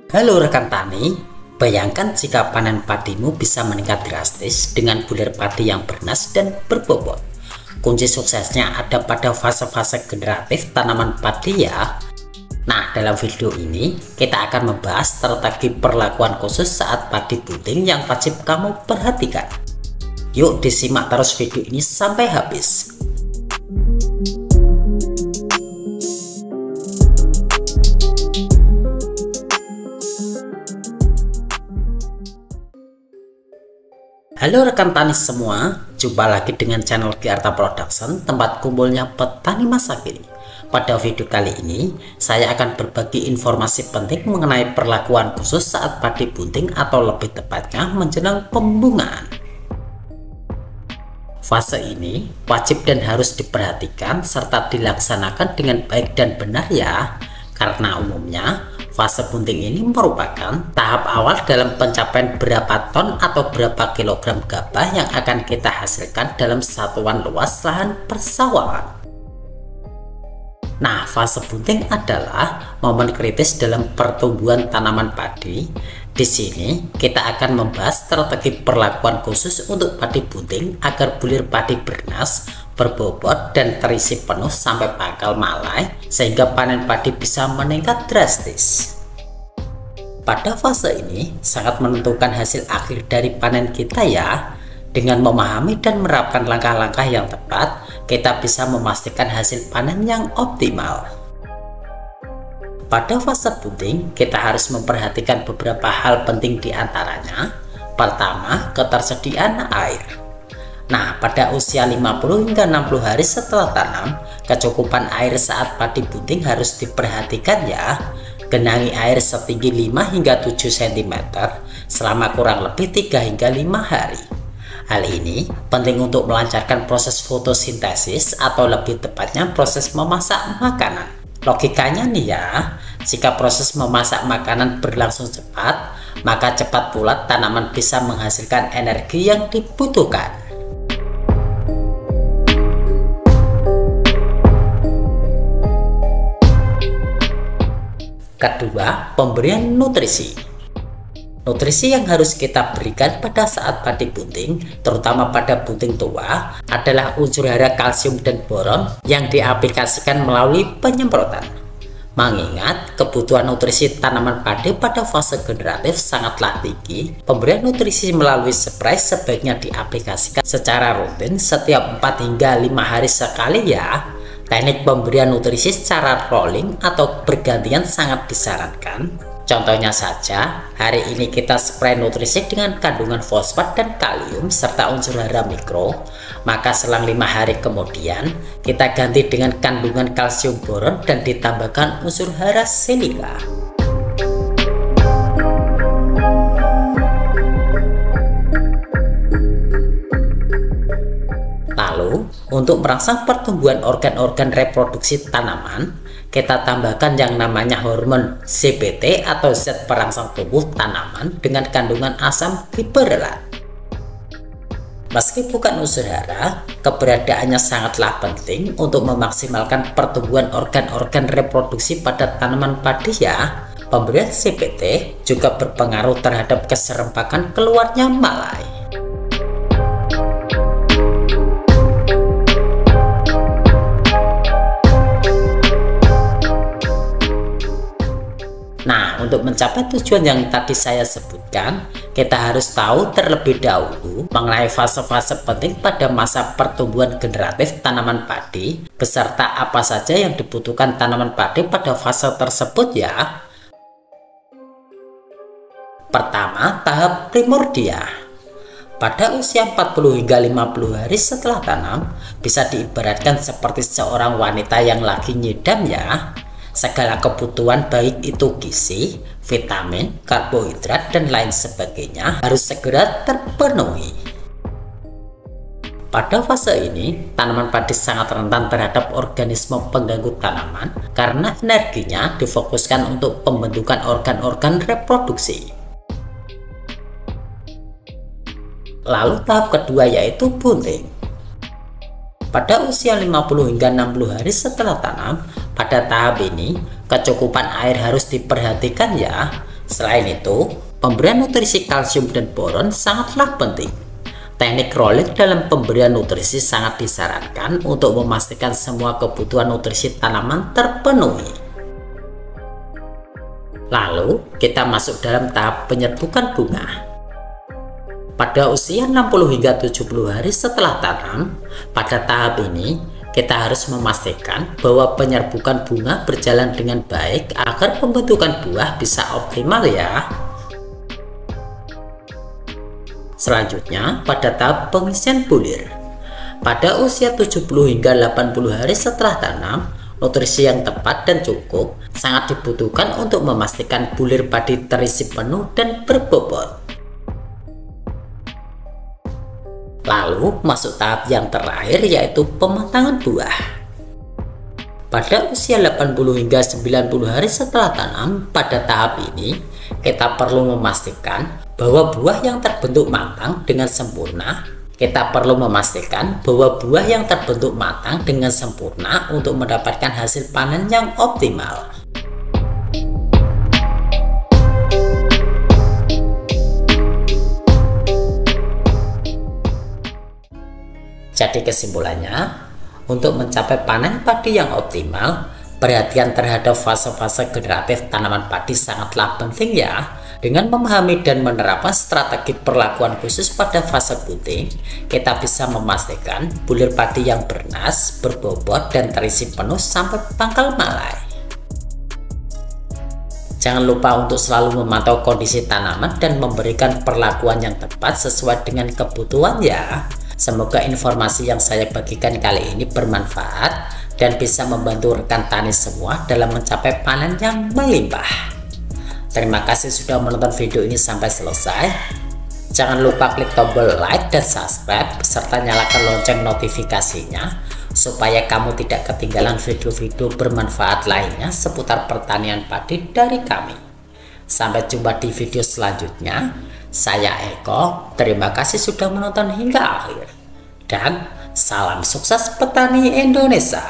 Halo rekan tani, bayangkan jika panen padimu bisa meningkat drastis dengan bulir padi yang bernas dan berbobot. Kunci suksesnya ada pada fase-fase generatif tanaman padi ya. Nah, dalam video ini kita akan membahas strategi perlakuan khusus saat padi bunting yang wajib kamu perhatikan. Yuk disimak terus video ini sampai habis. Halo rekan tani semua, jumpa lagi dengan channel Giarta Production, tempat kumpulnya petani masa kini. Pada video kali ini, saya akan berbagi informasi penting mengenai perlakuan khusus saat padi bunting atau lebih tepatnya menjelang pembungaan. Fase ini wajib dan harus diperhatikan serta dilaksanakan dengan baik dan benar ya, karena umumnya fase bunting ini merupakan tahap awal dalam pencapaian berapa ton atau berapa kilogram gabah yang akan kita hasilkan dalam satuan luas lahan persawahan. Nah, fase bunting adalah momen kritis dalam pertumbuhan tanaman padi. Di sini kita akan membahas strategi perlakuan khusus untuk padi bunting agar bulir padi bernas, berbobot dan terisi penuh sampai pangkal malai sehingga panen padi bisa meningkat drastis. Pada fase ini sangat menentukan hasil akhir dari panen kita ya. Dengan memahami dan menerapkan langkah-langkah yang tepat, kita bisa memastikan hasil panen yang optimal. Pada fase bunting, kita harus memperhatikan beberapa hal penting diantaranya. Pertama, ketersediaan air. Nah, pada usia 50 hingga 60 hari setelah tanam, kecukupan air saat padi bunting harus diperhatikan ya. Genangi air setinggi 5 hingga 7 cm selama kurang lebih 3 hingga 5 hari. Hal ini penting untuk melancarkan proses fotosintesis atau lebih tepatnya proses memasak makanan. Logikanya nih ya, jika proses memasak makanan berlangsung cepat, maka cepat pula tanaman bisa menghasilkan energi yang dibutuhkan. Kedua, pemberian nutrisi. Nutrisi yang harus kita berikan pada saat padi bunting, terutama pada bunting tua, adalah unsur hara kalsium dan boron yang diaplikasikan melalui penyemprotan. Mengingat kebutuhan nutrisi tanaman padi pada fase generatif sangatlah tinggi, pemberian nutrisi melalui spray sebaiknya diaplikasikan secara rutin setiap 4 hingga 5 hari sekali ya. Teknik pemberian nutrisi secara rolling atau bergantian sangat disarankan. Contohnya saja, hari ini kita spray nutrisi dengan kandungan fosfat dan kalium serta unsur hara mikro, maka selang 5 hari kemudian kita ganti dengan kandungan kalsium boron dan ditambahkan unsur hara silika. Lalu, untuk merangsang pertumbuhan organ-organ reproduksi tanaman, kita tambahkan yang namanya hormon CBT atau zat perangsang tumbuh tanaman dengan kandungan asam gibberellat. Meski bukan unsur hara, keberadaannya sangatlah penting untuk memaksimalkan pertumbuhan organ-organ reproduksi pada tanaman padi ya. Pemberian CBT juga berpengaruh terhadap keserempakan keluarnya malai. Nah, untuk mencapai tujuan yang tadi saya sebutkan, kita harus tahu terlebih dahulu mengenai fase-fase penting pada masa pertumbuhan generatif tanaman padi, beserta apa saja yang dibutuhkan tanaman padi pada fase tersebut ya. Pertama, tahap primordia. Pada usia 40 hingga 50 hari setelah tanam, bisa diibaratkan seperti seorang wanita yang lagi nyidam ya. Segala kebutuhan baik itu gizi, vitamin, karbohidrat, dan lain sebagainya harus segera terpenuhi. Pada fase ini, tanaman padi sangat rentan terhadap organisme pengganggu tanaman karena energinya difokuskan untuk pembentukan organ-organ reproduksi. Lalu tahap kedua yaitu bunting. Pada usia 50 hingga 60 hari setelah tanam, pada tahap ini kecukupan air harus diperhatikan ya. Selain itu, pemberian nutrisi kalsium dan boron sangatlah penting. Teknik rolling dalam pemberian nutrisi sangat disarankan untuk memastikan semua kebutuhan nutrisi tanaman terpenuhi. Lalu, kita masuk dalam tahap penyerbukan bunga. Pada usia 60 hingga 70 hari setelah tanam, pada tahap ini kita harus memastikan bahwa penyerbukan bunga berjalan dengan baik agar pembentukan buah bisa optimal ya. Selanjutnya, pada tahap pengisian bulir. Pada usia 70 hingga 80 hari setelah tanam, nutrisi yang tepat dan cukup sangat dibutuhkan untuk memastikan bulir padi terisi penuh dan berbobot. Lalu masuk tahap yang terakhir, yaitu pematangan buah. Pada usia 80 hingga 90 hari setelah tanam, pada tahap ini kita perlu memastikan bahwa buah yang terbentuk matang dengan sempurna. Kita perlu memastikan bahwa buah yang terbentuk matang dengan sempurna untuk mendapatkan hasil panen yang optimal. Jadi kesimpulannya, untuk mencapai panen padi yang optimal, perhatian terhadap fase-fase generatif tanaman padi sangatlah penting ya. Dengan memahami dan menerapkan strategi perlakuan khusus pada fase bunting, kita bisa memastikan bulir padi yang bernas, berbobot, dan terisi penuh sampai pangkal malai. Jangan lupa untuk selalu memantau kondisi tanaman dan memberikan perlakuan yang tepat sesuai dengan kebutuhan ya. Semoga informasi yang saya bagikan kali ini bermanfaat dan bisa membantu rekan tani semua dalam mencapai panen yang melimpah. Terima kasih sudah menonton video ini sampai selesai. Jangan lupa klik tombol like dan subscribe serta nyalakan lonceng notifikasinya supaya kamu tidak ketinggalan video-video bermanfaat lainnya seputar pertanian padi dari kami. Sampai jumpa di video selanjutnya. Saya Eko, terima kasih sudah menonton hingga akhir. Dan salam sukses petani Indonesia.